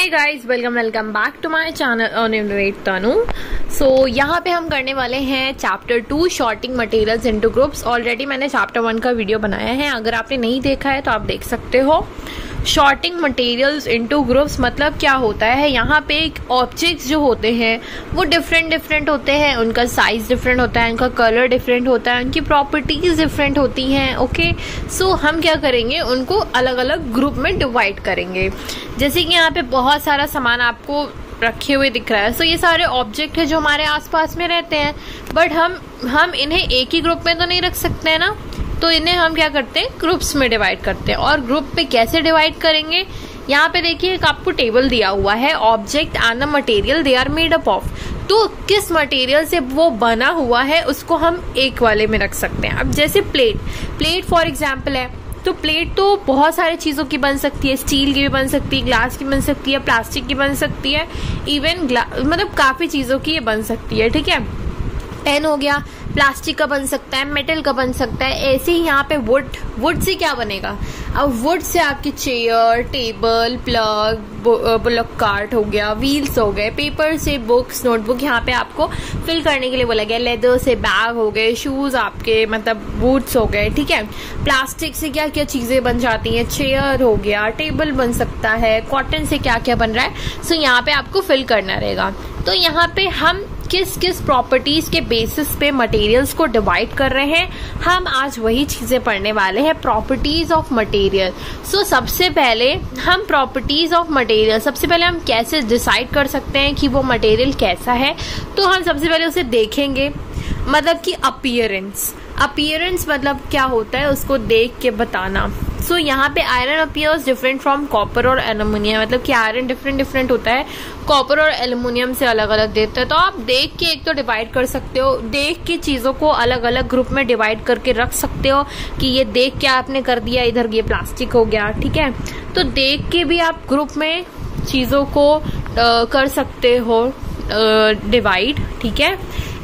Hey guys, welcome back to my channel earning Tanu. So यहाँ पे हम करने वाले हैं chapter 2 sorting materials into groups. Already मैंने चैप्टर 1 का वीडियो बनाया है, अगर आपने नहीं देखा है तो आप देख सकते हो। शॉर्टिंग मटेरियल्स इनटू ग्रुप्स मतलब क्या होता है, यहाँ पे एक ऑब्जेक्ट्स जो होते हैं वो डिफरेंट होते हैं, उनका साइज डिफरेंट होता है, उनका कलर डिफरेंट होता है, उनकी प्रॉपर्टीज डिफरेंट होती हैं। ओके, सो हम क्या करेंगे, उनको अलग अलग ग्रुप में डिवाइड करेंगे। जैसे कि यहाँ पे बहुत सारा सामान आपको रखे हुए दिख रहा है, सो ये सारे ऑब्जेक्ट है जो हमारे आसपास में रहते हैं, बट हम इन्हें एक ही ग्रुप में तो नहीं रख सकते हैं ना, तो इन्हें हम क्या करते हैं, ग्रुप्स में डिवाइड करते हैं। और ग्रुप पे कैसे डिवाइड करेंगे, यहाँ पे देखिए एक आपको टेबल दिया हुआ है, object and the material they are made up of. तो किस मटेरियल से वो बना हुआ है उसको हम एक वाले में रख सकते हैं। अब जैसे प्लेट फॉर एग्जाम्पल है, तो प्लेट तो बहुत सारी चीज़ों की बन सकती है, स्टील की भी बन सकती है, ग्लास की बन सकती है, प्लास्टिक की बन सकती है, इवन मतलब काफ़ी चीज़ों की ये बन सकती है। ठीक है, पेन हो गया, प्लास्टिक का बन सकता है, मेटल का बन सकता है। ऐसे ही यहाँ पे वुड से क्या बनेगा, अब वुड से आपकी chair, table, plug, bullock cart हो गया, व्हील्स हो गए, पेपर से बुक्स, नोटबुक यहाँ पे आपको फिल करने के लिए बोला गया, लेदर से बैग हो गए, शूज आपके मतलब बूट्स हो गए। ठीक है, प्लास्टिक से क्या क्या चीजें बन जाती हैं, चेयर हो गया, टेबल बन सकता है, कॉटन से क्या क्या बन रहा है, सो यहाँ पे आपको फिल करना रहेगा। तो यहाँ पे हम किस किस प्रॉपर्टीज के बेसिस पे मटेरियल्स को डिवाइड कर रहे हैं, हम आज वही चीजें पढ़ने वाले हैं, प्रॉपर्टीज ऑफ मटेरियल। सो सबसे पहले हम प्रॉपर्टीज ऑफ मटेरियल, सबसे पहले हम कैसे डिसाइड कर सकते हैं कि वो मटेरियल कैसा है, तो हम सबसे पहले उसे देखेंगे, मतलब कि अपीयरेंस मतलब क्या होता है उसको देख के बताना। सो यहाँ पे iron appears different from copper और एल्यूमिनियम, मतलब कि आयरन डिफरेंट होता है, कॉपर और एल्यूमिनियम से अलग अलग देता है। तो आप देख के एक तो डिवाइड कर सकते हो, देख के चीजों को अलग अलग ग्रुप में डिवाइड करके रख सकते हो कि ये देख के आपने कर दिया, इधर ये प्लास्टिक हो गया। ठीक है, तो देख के भी आप ग्रुप में चीजों को कर सकते हो डिवाइड। ठीक है,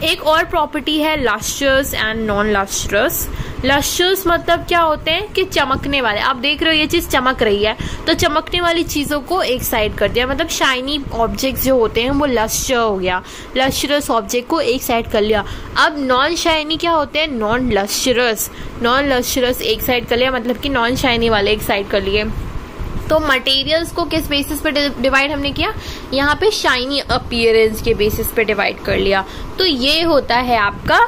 एक और प्रॉपर्टी है lustrous and non lustrous. Lustrous मतलब क्या होते हैं कि चमकने वाले, आप देख रहे हो ये चीज चमक रही है, तो चमकने वाली चीजों को एक साइड कर दिया, मतलब शाइनी ऑब्जेक्ट्स जो होते हैं वो लस्ट्रस हो गया, लस्ट्रस ऑब्जेक्ट को एक साइड कर लिया। अब नॉन शाइनी क्या होते हैं, नॉन लस्ट्रस एक साइड कर लिया, मतलब कि नॉन शाइनी वाले एक साइड कर लिए। तो मटेरियल्स को किस बेसिस पे डिवाइड हमने किया, यहाँ पे शाइनी अपीयरेंस के बेसिस पे डिवाइड कर लिया। तो ये होता है आपका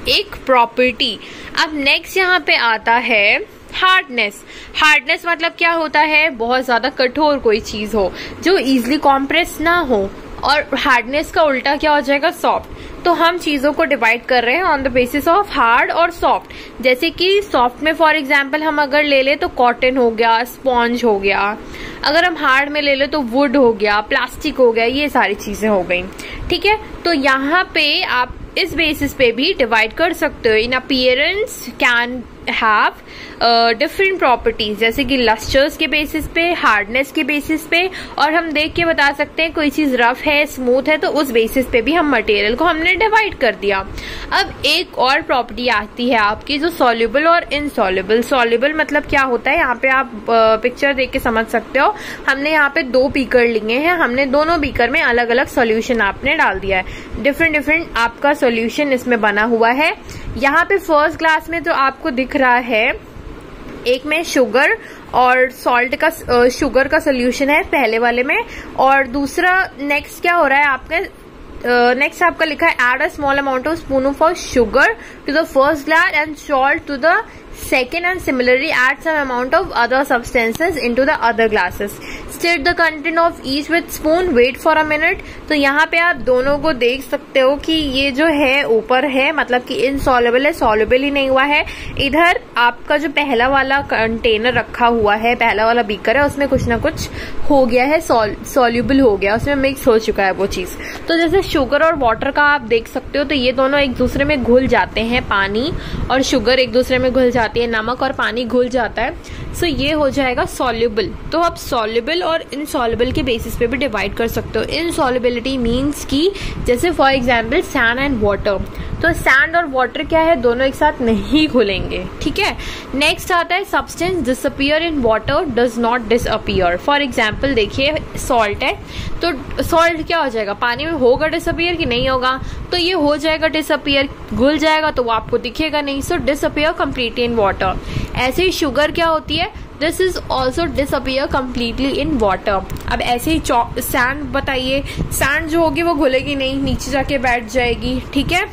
एक प्रॉपर्टी। अब नेक्स्ट यहाँ पे आता है हार्डनेस मतलब क्या होता है, बहुत ज्यादा कठोर कोई चीज हो जो इजिली कॉम्प्रेस ना हो, और हार्डनेस का उल्टा क्या हो जाएगा, सॉफ्ट। तो हम चीजों को डिवाइड कर रहे हैं on the basis of hard और सॉफ्ट। जैसे कि सॉफ्ट में फॉर एग्जांपल हम अगर ले ले तो कॉटन हो गया, स्पॉन्ज हो गया, अगर हम हार्ड में ले ले तो वुड हो गया, प्लास्टिक हो गया, ये सारी चीजें हो गई। ठीक है, तो यहाँ पे आप इस बेसिस पे भी डिवाइड कर सकते हो। इन appearance can have different properties, जैसे कि लस्टर्स के बेसिस पे, हार्डनेस के बेसिस पे, और हम देख के बता सकते हैं कोई चीज रफ है, स्मूथ है, तो उस बेसिस पे भी हम मटेरियल को हमने डिवाइड कर दिया। अब एक और प्रॉपर्टी आती है आपकी जो सॉल्युबल और इनसॉल्युबल। सॉल्युबल मतलब क्या होता है, यहाँ पे आप पिक्चर देख के समझ सकते हो, हमने यहाँ पे 2 बीकर लिए हैं, हमने दोनों बीकर में अलग अलग सोल्यूशन आपने डाल दिया है, डिफरेंट आपका सोल्यूशन इसमें बना हुआ है। यहाँ पे फर्स्ट ग्लास में जो आपको दिख रहा है, एक में शुगर और सॉल्ट का, शुगर का सोल्यूशन है पहले वाले में, और दूसरा नेक्स्ट क्या हो रहा है आपके, नेक्स्ट आपका लिखा है add a small amount of spoon of sugar to the first glass and salt to the second, and similarly add some amount of other substances into the other glasses. Stir the content of each with spoon. Wait for a minute. तो यहाँ पे आप दोनों को देख सकते हो कि ये जो है ऊपर है, मतलब कि इनसॉल्युबल है, सॉल्युबल ही नहीं हुआ है। इधर आपका जो पहला वाला कंटेनर रखा हुआ है, पहला वाला बीकर है, उसमें कुछ ना कुछ हो गया है, सॉल्युबल हो गया, उसमें मिक्स हो चुका है वो चीज। तो जैसे शुगर और वाटर का आप देख सकते हो, तो ये दोनों एक दूसरे में घुल जाते हैं, पानी और शुगर एक दूसरे में घुल जाती है, नमक और पानी घुल जाता है, सो ये हो जाएगा सॉल्युबल। तो आप सॉल्युबल और इनसॉल्युबल के बेसिस पे भी डिवाइड कर सकते हो। इनसॉल्युबिलिटी मीन्स कि जैसे for example sand and water, तो सैंड और वाटर क्या है, दोनों एक साथ नहीं घुलेंगे, ठीक है। नेक्स्ट आता है substance disappear in water does not disappear. For example देखिए सॉल्ट है, तो सॉल्ट क्या हो जाएगा, पानी में होगा डिसअपियर कि नहीं होगा, तो ये हो जाएगा डिसअपियर, घुल जाएगा तो वो आपको दिखेगा नहीं, सो डिसअपियर कंप्लीटली इन वाटर। ऐसे ही शुगर क्या होती है, this is also disappear completely in water. अब ऐसे ही सैंड बताइए, सैंड जो होगी वो घुलेगी नहीं, नीचे जाके बैठ जाएगी, ठीक है।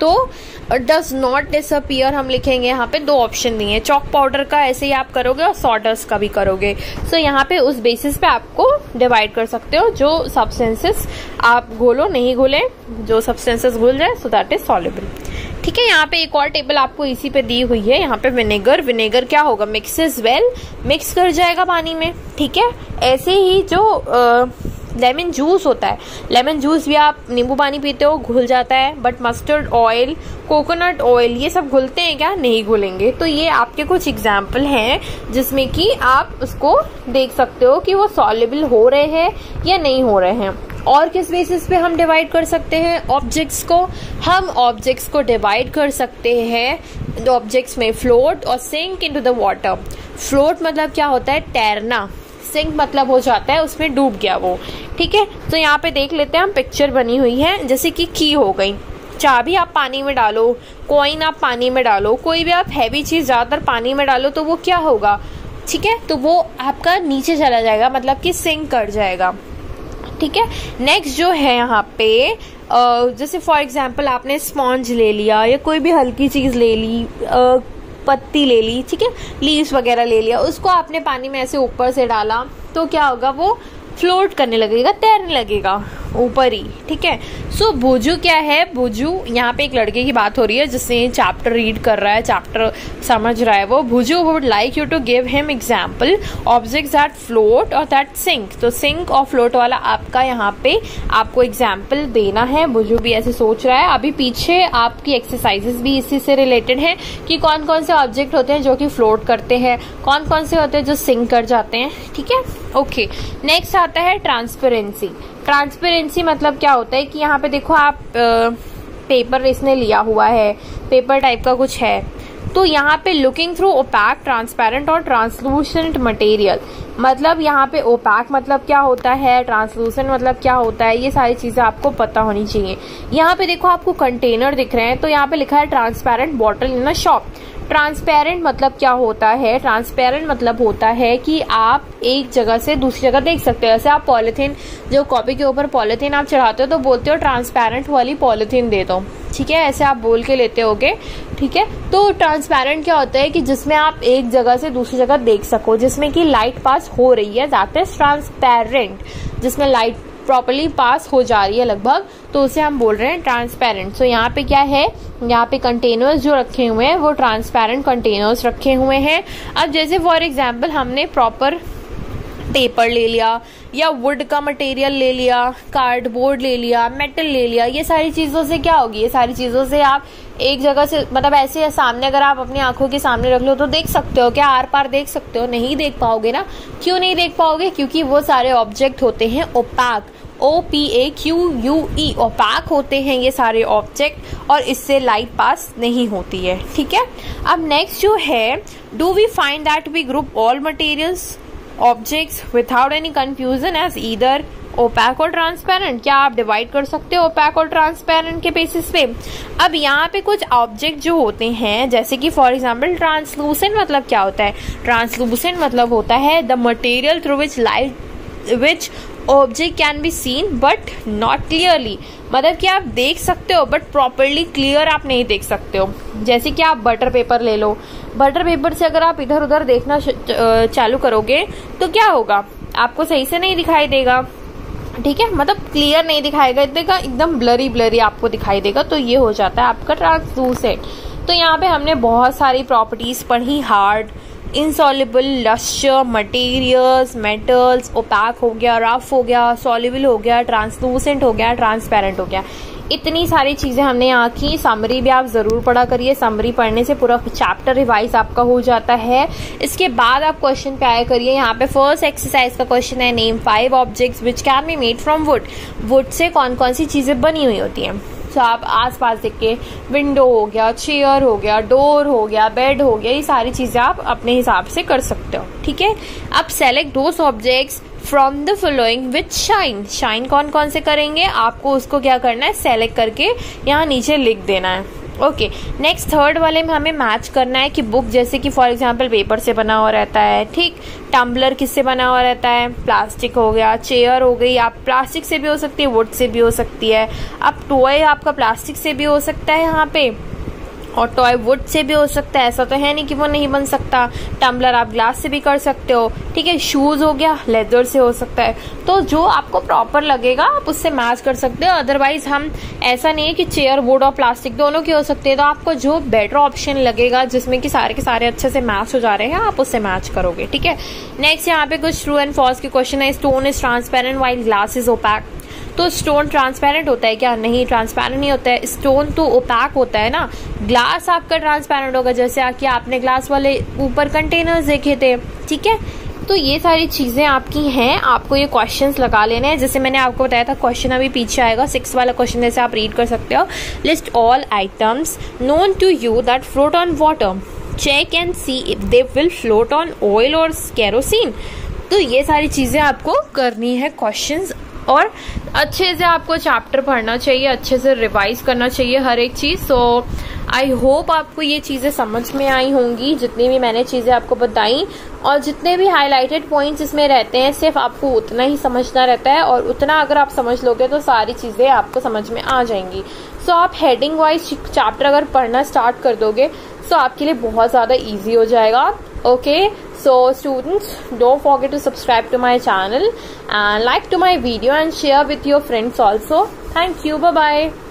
तो डज नॉट डिसअपियर हम लिखेंगे, यहाँ पे दो ऑप्शन दिए हैं, चॉक पाउडर का ऐसे ही आप करोगे और सॉडस्ट का भी करोगे। सो यहाँ पे उस बेसिस पे आपको डिवाइड कर सकते हो, जो सब्सटेंसेस आप घोलो नहीं घोले, जो सब्सटेंसेस घुल जाए सो दैट इज सॉल्युबल, ठीक है। यहाँ पे एक और टेबल आपको इसी पे दी हुई है, यहाँ पे विनेगर, विनेगर क्या होगा, मिक्सेस वेल, मिक्स कर जाएगा पानी में, ठीक है। ऐसे ही जो लेमन जूस होता है, लेमन जूस भी आप नींबू पानी पीते हो घुल जाता है, but mustard oil, coconut oil ये सब घुलते हैं क्या, नहीं घुलेंगे। तो ये आपके कुछ एग्जाम्पल हैं जिसमें कि आप उसको देख सकते हो कि वो सॉल्युबल हो रहे हैं या नहीं हो रहे हैं। और किस बेसिस पे हम डिवाइड कर सकते हैं ऑब्जेक्ट्स को, हम ऑब्जेक्ट्स को डिवाइड कर सकते हैं ऑब्जेक्ट्स में फ्लोट और sink into the water. Float मतलब क्या होता है, तैरना, सिंक मतलब हो जाता है उसमें डूब गया वो, ठीक है। तो यहाँ पे देख लेते हैं हम, पिक्चर बनी हुई है, जैसे कि की हो गई, चाबी आप पानी में डालो, कॉइन आप पानी में डालो, कोई भी आप हैवी चीज ज्यादातर पानी में डालो तो वो क्या होगा, ठीक है, तो वो आपका नीचे चला जाएगा, मतलब कि सिंक कर जाएगा, ठीक है। नेक्स्ट जो है यहाँ पे जैसे फॉर एग्जाम्पल आपने स्पॉन्ज ले लिया या कोई भी हल्की चीज ले ली, पत्ती ले ली, ठीक है, लीव्स वगैरह ले लिया, उसको आपने पानी में ऐसे ऊपर से डाला तो क्या होगा, वो फ्लोट करने लगेगा, तैरने लगेगा ऊपर ही, ठीक है। सो बुजू क्या है, बुजू यहाँ पे एक लड़के की बात हो रही है जिसने चैप्टर रीड कर रहा है, चैप्टर समझ रहा है वो। बुजू would like you to give him example objects that float और दैट सिंक। तो सिंक और फ्लोट वाला आपका यहाँ पे आपको एग्जाम्पल देना है, बुजू भी ऐसे सोच रहा है। अभी पीछे आपकी एक्सरसाइजेस भी इसी से रिलेटेड है कि कौन कौन से ऑब्जेक्ट होते हैं जो कि फ्लोट करते हैं, कौन कौन से होते हैं जो सिंक कर जाते हैं, ठीक है, ओके। नेक्स्ट आता है ट्रांसपेरेंसी। ट्रांसपेरेंसी मतलब क्या होता है कि यहाँ पे देखो आप पेपर इसने लिया हुआ है, पेपर टाइप का कुछ है, तो यहाँ पे लुकिंग थ्रू ओपैक, ट्रांसपेरेंट और ट्रांसलूसेंट मटेरियल, मतलब यहाँ पे ओपैक मतलब क्या होता है, ट्रांसलूसेंट मतलब क्या होता है, ये सारी चीजें आपको पता होनी चाहिए। यहाँ पे देखो आपको कंटेनर दिख रहे हैं, तो यहाँ पे लिखा है transparent bottle in a shop. Transparent मतलब क्या होता है, ट्रांसपेरेंट मतलब होता है कि आप एक जगह से दूसरी जगह देख सकते हो। जैसे आप पॉलिथीन, जो कॉपी के ऊपर पॉलिथीन आप चढ़ाते हो तो बोलते हो ट्रांसपेरेंट वाली पॉलिथीन दे दो, ठीक है, ऐसे आप बोल के लेते होगे, ठीक है। तो ट्रांसपेरेंट क्या होता है कि जिसमें आप एक जगह से दूसरी जगह देख सको, जिसमें कि लाइट पास हो रही है, दैट इज ट्रांसपेरेंट, जिसमें लाइट प्रॉपर्ली पास हो जा रही है लगभग, तो उसे हम बोल रहे हैं ट्रांसपेरेंट। सो यहाँ पे क्या है, यहाँ पे कंटेनर्स जो रखे हुए हैं वो ट्रांसपेरेंट कंटेनर्स रखे हुए हैं। अब जैसे फॉर एग्जांपल हमने प्रॉपर पेपर ले लिया या वुड का मटेरियल ले लिया, कार्डबोर्ड ले लिया, मेटल ले लिया, ये सारी चीजों से क्या होगी, ये सारी चीजों से आप एक जगह से, मतलब ऐसे सामने अगर आप अपनी आंखों के सामने रख लो तो देख सकते हो क्या, आर पार देख सकते हो, नहीं देख पाओगे ना। क्यों नहीं देख पाओगे, क्योंकि वो सारे ऑब्जेक्ट होते हैं ओपैक, OPAQUE, ओपैक होते हैं ये सारे ऑब्जेक्ट और इससे लाइट पास नहीं होती है, ठीक है। अब नेक्स्ट जो है, do we find that we group all materials objects without any confusion as either opaque or transparent. क्या आप डिवाइड कर सकते हो ओपैक और ट्रांसपेरेंट के बेसिस पे। अब यहाँ पे कुछ ऑब्जेक्ट जो होते हैं, जैसे कि फॉर एग्जांपल ट्रांसलूसेंट मतलब क्या होता है, ट्रांसलूसेंट मतलब होता है the material through which light which object can be seen but not clearly, मतलब कि आप देख सकते हो बट प्रॉपरली क्लियर आप नहीं देख सकते हो। जैसे कि आप बटर पेपर ले लो, बटर पेपर से अगर आप इधर उधर देखना चालू करोगे तो क्या होगा, आपको सही से नहीं दिखाई देगा, ठीक है, मतलब क्लियर नहीं दिखाएगा, एकदम ब्लरी ब्लरी आपको दिखाई देगा, तो ये हो जाता है आपका ट्रांसलूसेंट। तो यहाँ पे हमने बहुत सारी प्रॉपर्टीज पढ़ी, hard, insoluble, lustre, materials, metals, opaque हो गया, रफ हो गया, सॉल्युबल हो गया, ट्रांसलूसेंट हो गया, ट्रांसपेरेंट हो गया, इतनी सारी चीजें हमने यहाँ की। समरी भी आप जरूर पढ़ा करिए, समरी पढ़ने से पूरा चैप्टर रिवाइज आपका हो जाता है। इसके बाद आप क्वेश्चन पे आया करिए। यहाँ पे फर्स्ट एक्सरसाइज का क्वेश्चन है, name 5 objects which can be made from would. Would say कौन कौन सी चीजें बनी हुई होती हैं। तो आप आसपास देख के विंडो हो गया, चेयर हो गया, डोर हो गया, बेड हो गया, ये सारी चीजें आप अपने हिसाब से कर सकते हो। ठीक है, अब select those objects from the following which shine. Shine कौन कौन से करेंगे, आपको उसको क्या करना है, सेलेक्ट करके यहाँ नीचे लिख देना है। ओके, नेक्स्ट थर्ड वाले में हमें मैच करना है कि बुक जैसे कि फॉर एग्जांपल पेपर से बना हुआ रहता है, ठीक, टम्बलर किससे बना हुआ रहता है, प्लास्टिक हो गया, चेयर हो गई, आप प्लास्टिक से भी हो सकती है, वुड से भी हो सकती है, अब टॉय आपका प्लास्टिक से भी हो सकता है यहाँ पे, और टॉय वुड से भी हो सकता है, ऐसा तो है नहीं कि वो नहीं बन सकता। टम्बलर आप ग्लास से भी कर सकते हो, ठीक है। शूज हो गया, लेदर से हो सकता है। तो जो आपको प्रॉपर लगेगा आप उससे मैच कर सकते हो। अदरवाइज हम ऐसा नहीं है कि चेयर वुड और प्लास्टिक दोनों की हो सकती है, तो आपको जो बेटर ऑप्शन लगेगा जिसमें कि सारे के सारे अच्छे से मैच हो जा रहे हैं आप उससे मैच करोगे। ठीक है, नेक्स्ट यहाँ पे कुछ ट्रू एंड फॉल्स के क्वेश्चन है। Stone is transparent while glass is opaque. तो स्टोन ट्रांसपेरेंट होता है क्या? नहीं, ट्रांसपेरेंट नहीं होता है। स्टोन तो ओपैक होता है ना। ग्लास आपका ट्रांसपेरेंट होगा, जैसे कि आपने ग्लास वाले ऊपर कंटेनर्स देखे थे। ठीक है, तो ये सारी चीजें आपकी हैं, आपको ये क्वेश्चंस लगा लेने हैं। जैसे मैंने आपको बताया था, क्वेश्चन अभी पीछे आएगा 6 वाला क्वेश्चन, जैसे आप रीड कर सकते हो। List all items known to you that float on water, check and see if they will float on oil or kerosene. तो ये सारी चीजें आपको करनी है क्वेश्चंस, और अच्छे से आपको चैप्टर पढ़ना चाहिए, अच्छे से रिवाइज करना चाहिए हर एक चीज। सो आई होप आपको ये चीजें समझ में आई होंगी, जितनी भी मैंने चीजें आपको बताई, और जितने भी हाईलाइटेड पॉइंट्स इसमें रहते हैं सिर्फ आपको उतना ही समझना रहता है, और उतना अगर आप समझ लोगे तो सारी चीजें आपको समझ में आ जाएंगी। सो आप हेडिंग वाइज चैप्टर अगर पढ़ना स्टार्ट कर दोगे तो आपके लिए बहुत ज्यादा ईजी हो जाएगा। Okay, so students, don't forget to subscribe to my channel and like to my video and share with your friends also. Thank you. Bye bye.